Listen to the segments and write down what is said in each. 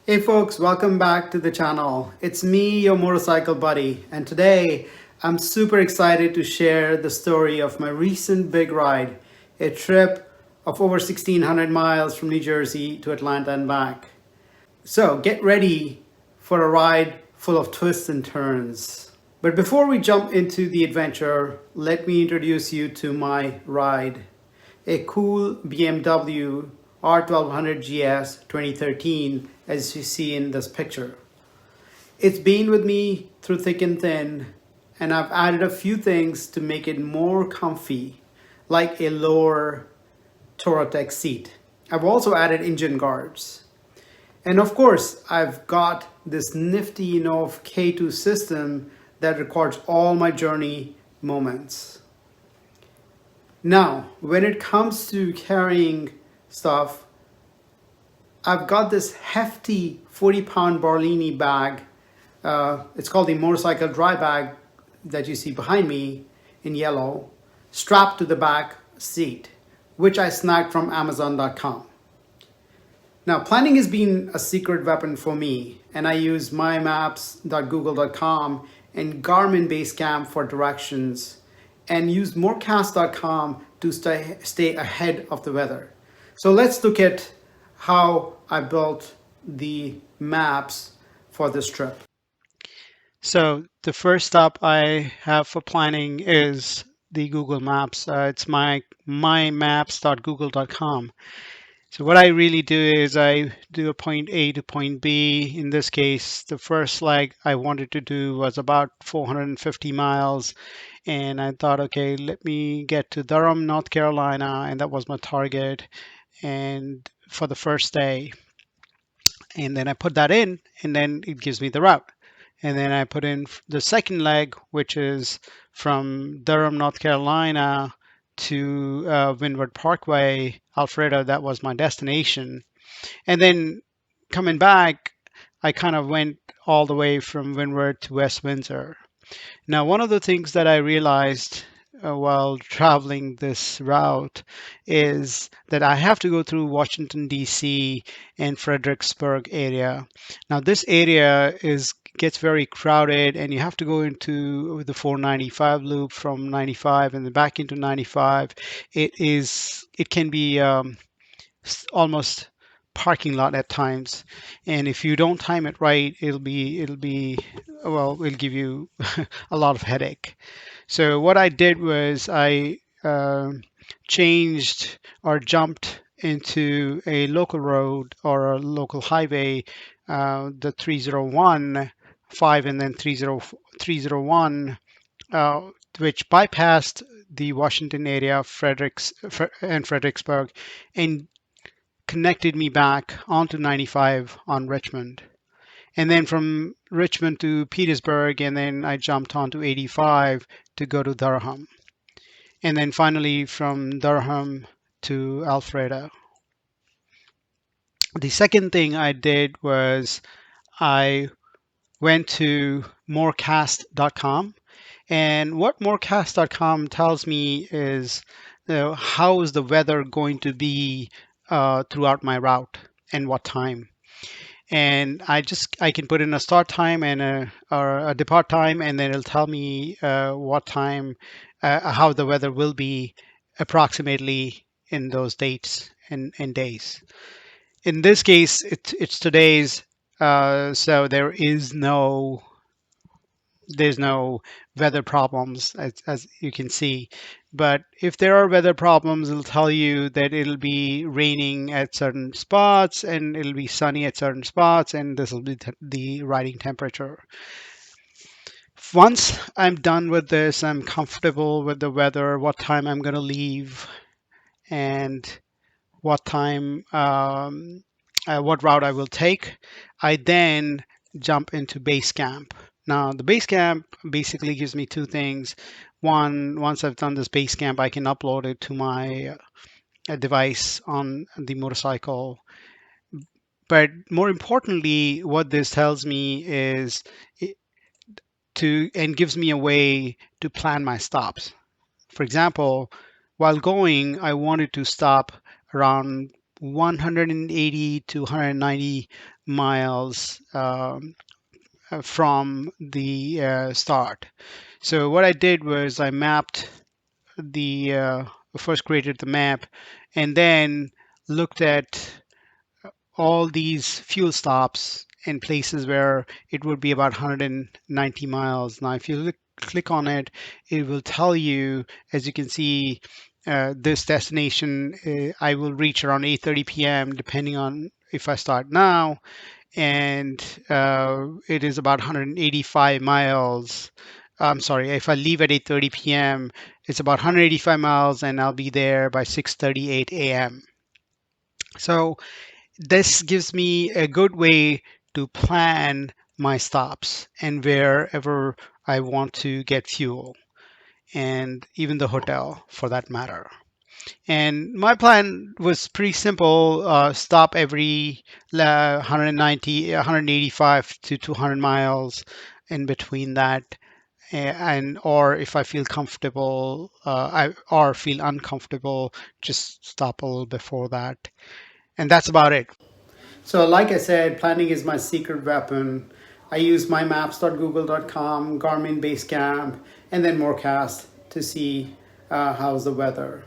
Hey folks, welcome back to the channel. It's me, your motorcycle buddy, and today I'm super excited to share the story of my recent big ride, a trip of over 1600 miles from New Jersey to Atlanta and back. So get ready for a ride full of twists and turns. But before we jump into the adventure, let me introduce you to my ride, a cool BMW R1200GS 2013, as you see in this picture. It's been with me through thick and thin, and I've added a few things to make it more comfy, like a lower Torotech seat. I've also added engine guards. And of course, I've got this nifty enough K2 system that records all my journey moments. Now, when it comes to carrying stuff, I've got this hefty 40-pound Barlini bag. It's called the motorcycle dry bag that you see behind me in yellow, strapped to the back seat, which I snagged from Amazon.com. Now, planning has been a secret weapon for me, and I use mymaps.google.com and Garmin Basecamp for directions, and use morecast.com to stay ahead of the weather. So let's look at how I built the maps for this trip. So the first stop I have for planning is the Google Maps. It's mymaps.google.com. So what I really do is I do a point A to point B. In this case, the first leg I wanted to do was about 450 miles. And I thought, okay, let me get to Durham, North Carolina. And that was my target. And for the first day. And then I put that in, and then it gives me the route. And then I put in the second leg, which is from Durham, North Carolina to Windward Parkway, Alpharetta. That was my destination. And then coming back, I kind of went all the way from Windward to West Windsor. Now, one of the things that I realized while traveling this route is that I have to go through Washington, D.C. and Fredericksburg area. Now, this area gets very crowded, and you have to go into the 495 loop from 95 and then back into 95. It can be almost parking lot at times, and if you don't time it right, it'll give you a lot of headache. So what I did was I changed or jumped into a local road or a local highway, the 301 5 and then 301, which bypassed the Washington area, and Fredericksburg, and connected me back onto 95 on Richmond. And then from Richmond to Petersburg, and then I jumped onto 85 to go to Durham. And then finally from Durham to Alpharetta. The second thing I did was I went to morecast.com. And what morecast.com tells me is, how is the weather going to be throughout my route and what time. And I can put in a start time and or a depart time, and then it'll tell me what time, how the weather will be approximately in those dates and days. In this case, it's today's, so there's no weather problems as you can see. But if there are weather problems, it'll tell you that it'll be raining at certain spots and it'll be sunny at certain spots, and this will be the riding temperature. Once I'm done with this, I'm comfortable with the weather, what time I'm going to leave, and what time, what route I will take. I then jump into base camp. Now, the base camp basically gives me two things. One, once I've done this base camp, I can upload it to my device on the motorcycle. But more importantly, what this tells me is and gives me a way to plan my stops. For example, while going, I wanted to stop around 180 to 190 miles from the start. So what I did was I mapped first created the map and then looked at all these fuel stops in places where it would be about 190 miles. Now, if you click on it, it will tell you, as you can see, this destination I will reach around 8:30 p.m. depending on if I start now, and it is about 185 miles. I'm sorry, if I leave at 8:30 p.m., it's about 185 miles, and I'll be there by 6:38 a.m. So this gives me a good way to plan my stops and wherever I want to get fuel, and even the hotel for that matter. And my plan was pretty simple, stop every 190, 185 to 200 miles in between that. And or if I feel comfortable, or feel uncomfortable, just stop a little before that. And that's about it. So, like I said, planning is my secret weapon. I use mymaps.google.com, Garmin Basecamp, and then Morecast to see how's the weather.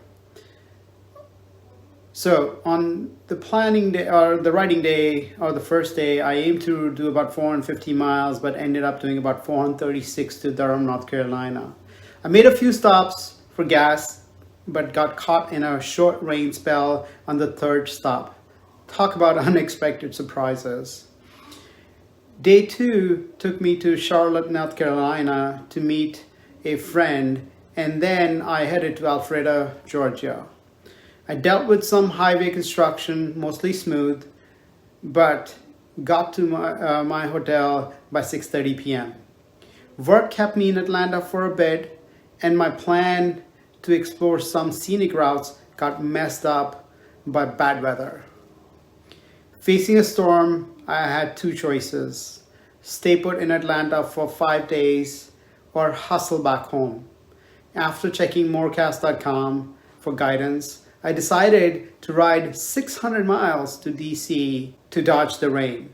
So on the planning day or the riding day or the first day, I aimed to do about 450 miles, but ended up doing about 436 to Durham, North Carolina. I made a few stops for gas, but got caught in a short rain spell on the third stop. Talk about unexpected surprises. Day two took me to Charlotte, North Carolina to meet a friend, and then I headed to Alpharetta, Georgia. I dealt with some highway construction, mostly smooth, but got to my hotel by 6:30 p.m. Work kept me in Atlanta for a bit, and my plan to explore some scenic routes got messed up by bad weather. Facing a storm, I had two choices: stay put in Atlanta for 5 days or hustle back home. After checking morecast.com for guidance, I decided to ride 600 miles to DC to dodge the rain.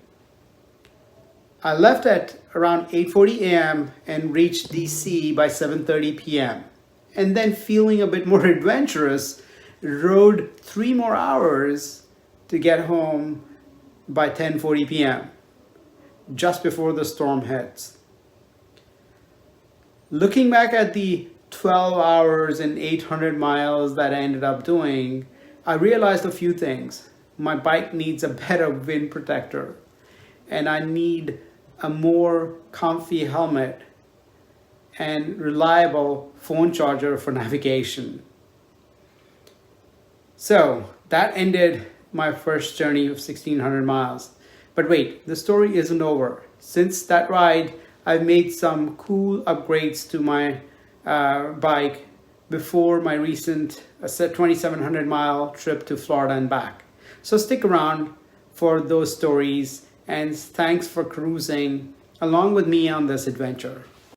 I left at around 8:40 a.m. and reached DC by 7:30 p.m. And then, feeling a bit more adventurous, rode 3 more hours to get home by 10:40 p.m., just before the storm hits. Looking back at the 12 hours and 800 miles that I ended up doing, I realized a few things. My bike needs a better wind protector, and I need a more comfy helmet and reliable phone charger for navigation. So that ended my first journey of 1600 miles. But wait, the story isn't over. Since that ride, I've made some cool upgrades to my bike before my recent 2,700 mile trip to Florida and back. So stick around for those stories, and thanks for cruising along with me on this adventure.